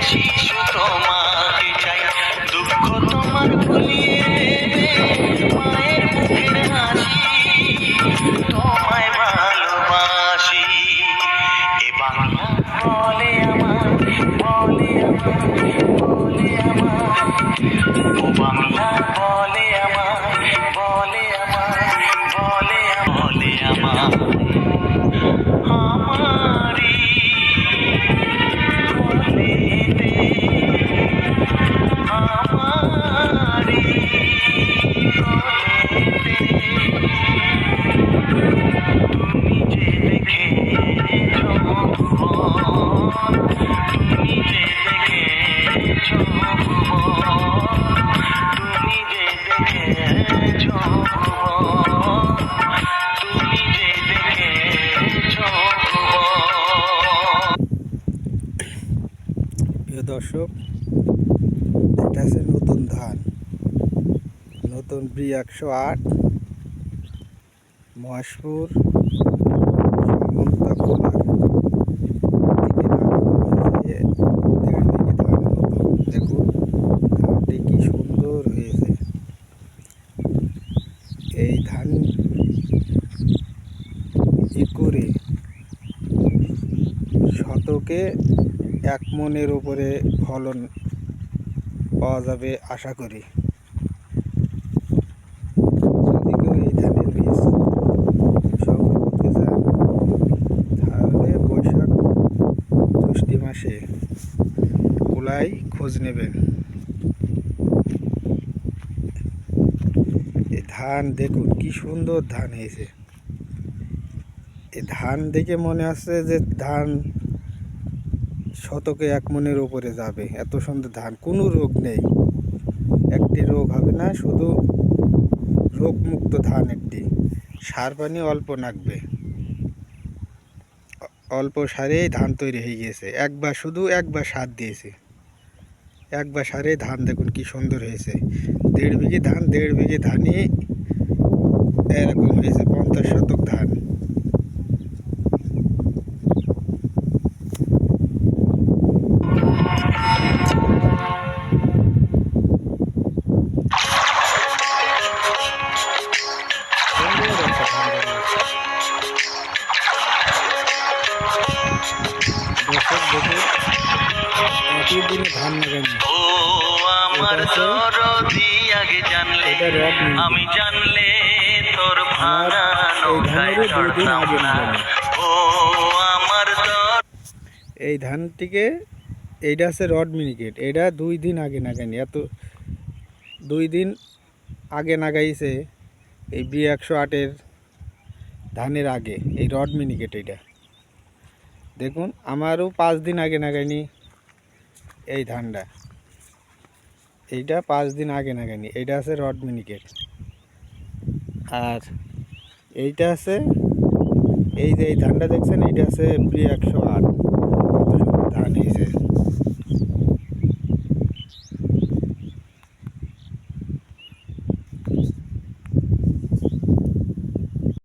শিশু তোমাকে চাই, দুঃখ তোমার ভুলিয়ে দেবে মায়ের মুখের হাসি, তোমায় ভালোবাসি। এ বাংলা বলে আমার, বলে আমার, বলে আমার, ও বাংলা বলে আমার, বলে আমার, বলে বলে আমার, আমারি বলেতে, আমারি বলেতে তুমি যে দেখেছ ভুবন, তুমি যে দেখেছ ভুবন, তুমি যে দেখেছ ভুবন, তুমি যে দেখেছ ভুবন। প্রিয় দর্শক, এটা আছে নতুন ধান, নতুন B108 মহেশপুর সামন্তাখোলার থেকে লাগানো হয়েছে 1.5 বিঘে ধান মতো। দেখুন ধানটি কি সুন্দর হয়েছে। এই ধান করে শতকে 1 মণের উপরে ফলন পাওয়া যাবে আশা করি। যদি কেউ এই ধানের বীজ সংগ্রহ করতে চান তাহলে বৈশাখ জ্যৈষ্ঠ মাসে কুলাই খোঁজ নেবেন। এই ধান দেখুন কি সুন্দর ধান হয়েছে। এই ধান দেখে মনে হচ্ছে যে ধান শতকে 1 মণের উপরে যাবে। এত সুন্দর ধান, কোনো রোগ নেই, একটি রোগ হবে না, শুধু রোগমুক্ত ধান একটি। সার পানি অল্প লাগবে, অল্প সারেই ধান তৈরি হয়ে গিয়েছে। শুধু একবার সার দিয়েছে, একবার সারে ধান দেখুন কি সুন্দর হয়েছে। 1.5 বিঘে ধান, 1.5 বিঘে ধানই এরকম হয়েছে, 50 শতক ধান। দর্শক দেখুন, একই দিনে ধান লাগাইনি। ও আমার দরদি আগে জানলে, আমি জানলে তোর ভাঙা নৌকায় চড়তাম না। ও আমার এই ধানটিকে, এইটা আছে রড মিনিকেট, এটা 2 দিন আগে লাগাইনি। এত 2 দিন আগে লাগাইছে এই B108-এর ধানের আগে এই রড মিনিকেট। এইটা দেখুন, আমারও 5 দিন আগে লাগাইনি এই ধানটা, এইটা 5 দিন আগে লাগাইনি। এইটা আছে রড মিনিকেট, আর এইটা আছে, এই যে এই ধানটা দেখছেন, এইটা আছে B108। কত সুন্দর ধান হয়েছে।